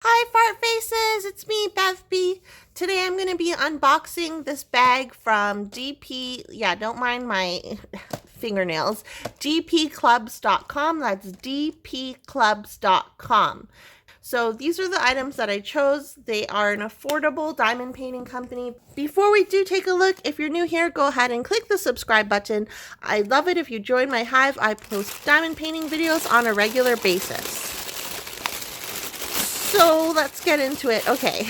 Hi Fart Faces, it's me BevB. Today I'm going to be unboxing this bag from don't mind my fingernails, dpclubs.com. That's dpclubs.com. So these are the items that I chose. They are an affordable diamond painting company. Before we do take a look, if you're new here, go ahead and click the subscribe button. I love it if you join my hive. I post diamond painting videos on a regular basis. So let's get into it. Okay,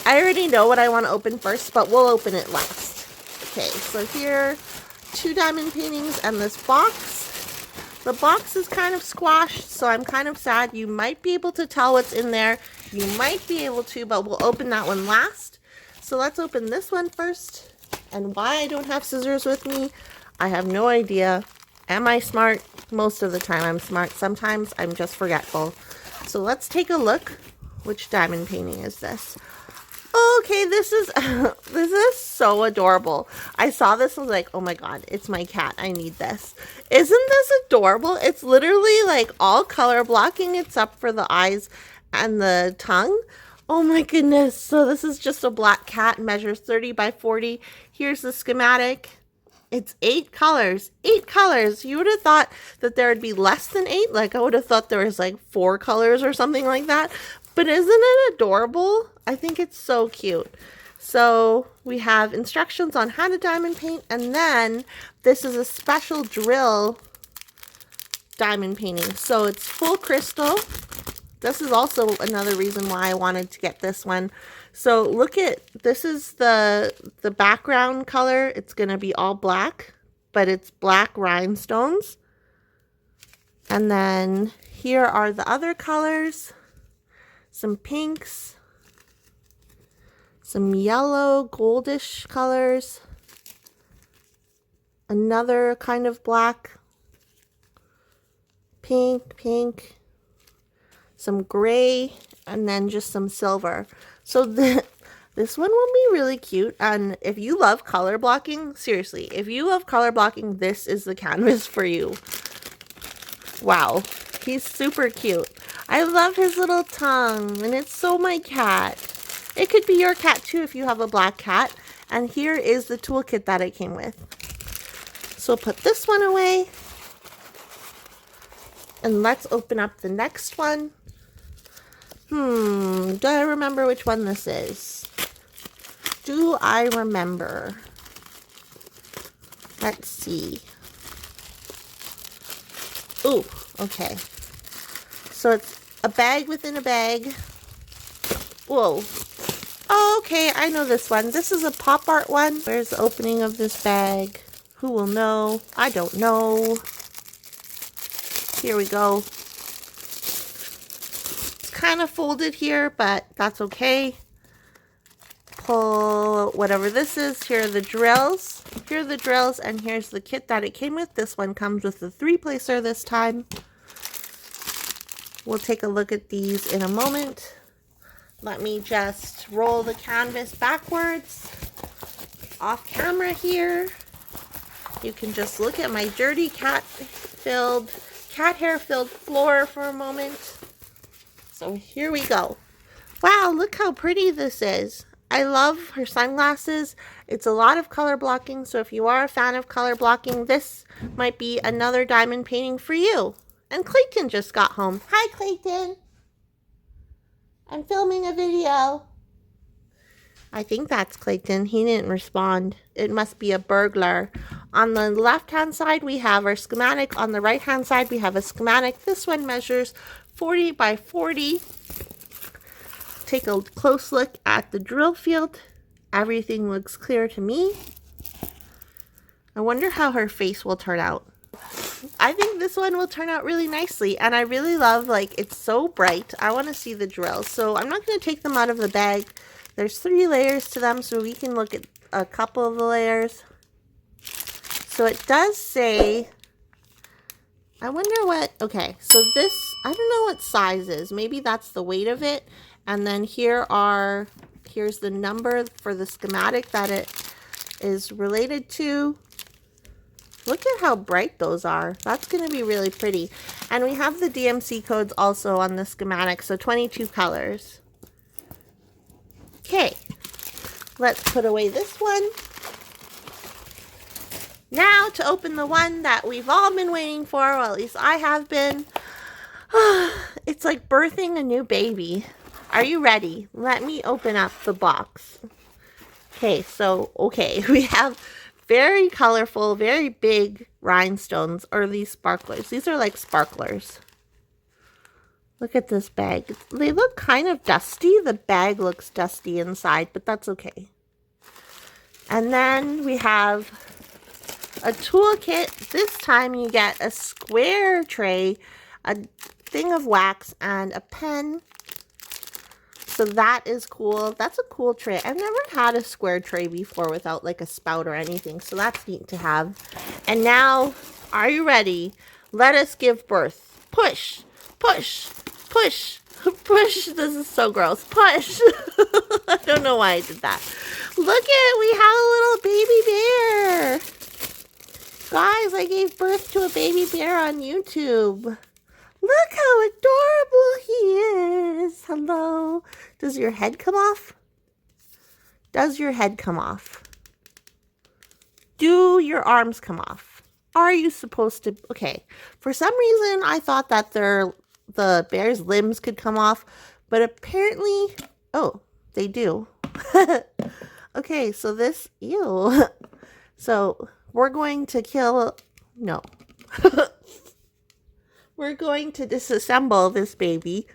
I already know what I want to open first, but we'll open it last. Okay, so here, 2 diamond paintings and this box. The box is kind of squashed, so I'm kind of sad. You might be able to tell what's in there. You might be able to, but we'll open that one last. So let's open this one first. And why I don't have scissors with me, I have no idea. Am I smart? Most of the time I'm smart. Sometimes I'm just forgetful. So let's take a look. Which diamond painting is this? Okay, this is this is so adorable. I saw this and was like, oh my god, it's my cat. I need this. Isn't this adorable? It's literally like all color blocking except for the eyes and the tongue. Oh my goodness. So this is just a black cat, measures 30 by 40. Here's the schematic. It's 8 colors. 8 colors. You would have thought that there would be less than 8. Like, I would have thought there was like 4 colors or something like that. But isn't it adorable? I think it's so cute. So we have instructions on how to diamond paint. And then this is a special drill diamond painting. So it's full crystal. This is also another reason why I wanted to get this one. So look at, this is the background color. It's going to be all black, but it's black rhinestones. And then here are the other colors. Some pinks, some yellow, goldish colors. Another kind of black, pink. Some gray, and then just some silver. So this one will be really cute. And if you love color blocking, seriously, if you love color blocking, this is the canvas for you. Wow, he's super cute. I love his little tongue, and it's so my cat. It could be your cat too if you have a black cat. And here is the toolkit that it came with. So put this one away. And let's open up the next one. Do I remember which one this is? Do I remember? Let's see. Ooh, okay. So it's a bag within a bag. Whoa. Oh, okay, I know this one. This is a pop art one. Where's the opening of this bag? Who will know? I don't know. Here we go. Kind of folded here, but that's okay. Pull whatever this is. Here are the drills. Here are the drills, and here's the kit that it came with. This one comes with the 3-placer this time. We'll take a look at these in a moment. Let me just roll the canvas backwards. Off camera here. You can just look at my dirty cat hair filled floor for a moment. So here we go. Wow, look how pretty this is. I love her sunglasses. It's a lot of color blocking, so if you are a fan of color blocking, this might be another diamond painting for you. And Clayton just got home. Hi, Clayton. I'm filming a video. I think that's Clayton. He didn't respond. It must be a burglar. On the left-hand side, we have our schematic. On the right-hand side, we have a schematic. This one measures 40 by 40. Take a close look at the drill field. Everything looks clear to me. I wonder how her face will turn out. I think this one will turn out really nicely, and I really love, like, it's so bright. I want to see the drills, so I'm not going to take them out of the bag. There's 3 layers to them, so we can look at a couple of the layers. So it does say, I wonder what, okay, so this, I don't know what size is. Maybe that's the weight of it. And then here's the number for the schematic that it is related to. Look at how bright those are. That's going to be really pretty. And we have the DMC codes also on the schematic, so 22 colors. Okay, let's put away this one. Now to open the one that we've all been waiting for, well, at least I have been. It's like birthing a new baby. Are you ready? Let me open up the box. Okay, so, we have very colorful, very big rhinestones, or these sparklers. These are like sparklers. Look at this bag. They look kind of dusty. The bag looks dusty inside, but that's okay. And then we have a toolkit. This time you get a square tray, a thing of wax, and a pen. So that is cool. That's a cool tray. I've never had a square tray before without like a spout or anything. So that's neat to have. And now, are you ready? Let us give birth. Push, push, push, push. This is so gross. Push. I don't know why I did that. Look at, we have a little baby bear. Guys, I gave birth to a baby bear on YouTube. Look how adorable he is. Hello. Does your head come off? Does your head come off? Do your arms come off? Are you supposed to? Okay. For some reason, I thought that the bear's limbs could come off, but apparently, oh, they do. Okay, so this, ew. So we're going to kill, no. We're going to disassemble this baby.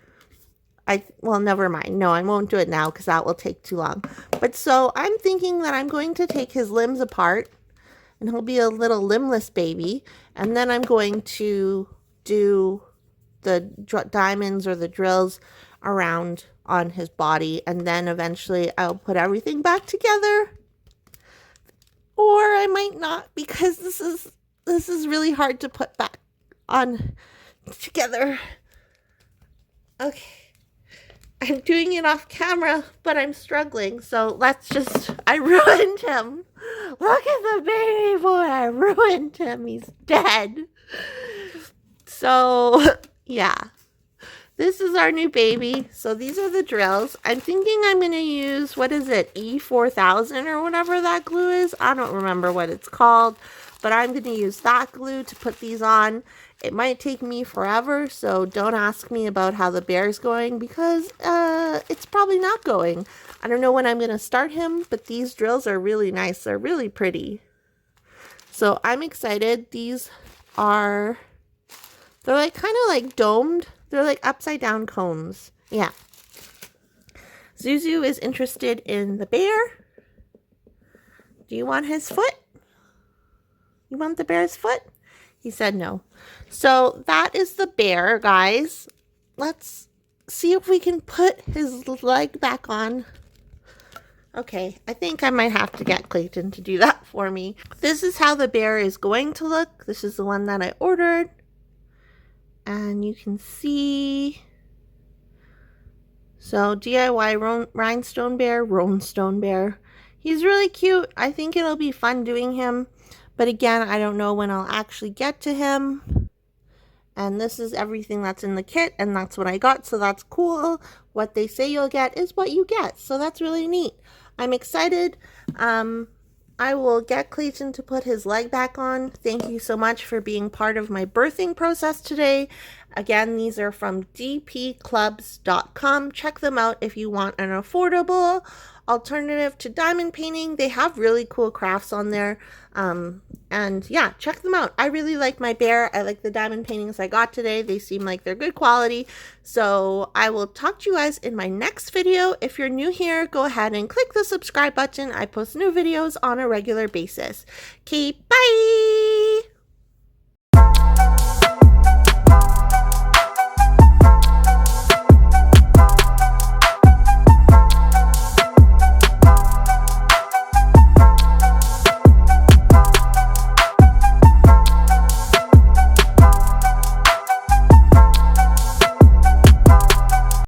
Well, never mind. No, I won't do it now because that will take too long. But so I'm thinking that I'm going to take his limbs apart and he'll be a little limbless baby. And then I'm going to do the diamonds or the drills around on his body. And then eventually I'll put everything back together. Or I might not, because this is really hard to put back on together. Okay. I'm doing it off camera, but I'm struggling. So let's just, I ruined him. Look at the baby boy. I ruined him. He's dead. So, yeah. This is our new baby. So these are the drills. I'm thinking I'm going to use, what is it, E4000 or whatever that glue is. I don't remember what it's called, but I'm going to use that glue to put these on. It might take me forever, so don't ask me about how the bear's going because it's probably not going. I don't know when I'm going to start him, but these drills are really nice. They're really pretty. So I'm excited. These are, they're like kind of like domed. They're like upside down cones. Yeah. Zuzu is interested in the bear. Do you want his foot? You want the bear's foot? He said no. So that is the bear, guys. Let's see if we can put his leg back on. Okay, I think I might have to get Clayton to do that for me. This is how the bear is going to look. This is the one that I ordered. And you can see. So DIY rhinestone bear. He's really cute. I think it'll be fun doing him. But again, I don't know when I'll actually get to him. And this is everything that's in the kit, and that's what I got, so that's cool. What they say you'll get is what you get, so that's really neat. I'm excited. I will get Clayton to put his leg back on. Thank you so much for being part of my birthing process today. Again, these are from dpclubs.com. Check them out if you want an affordable alternative to diamond painting. They have really cool crafts on there. And yeah, check them out. I really like my bear. I like the diamond paintings I got today. They seem like they're good quality. So I will talk to you guys in my next video. If you're new here, go ahead and click the subscribe button. I post new videos on a regular basis. Keep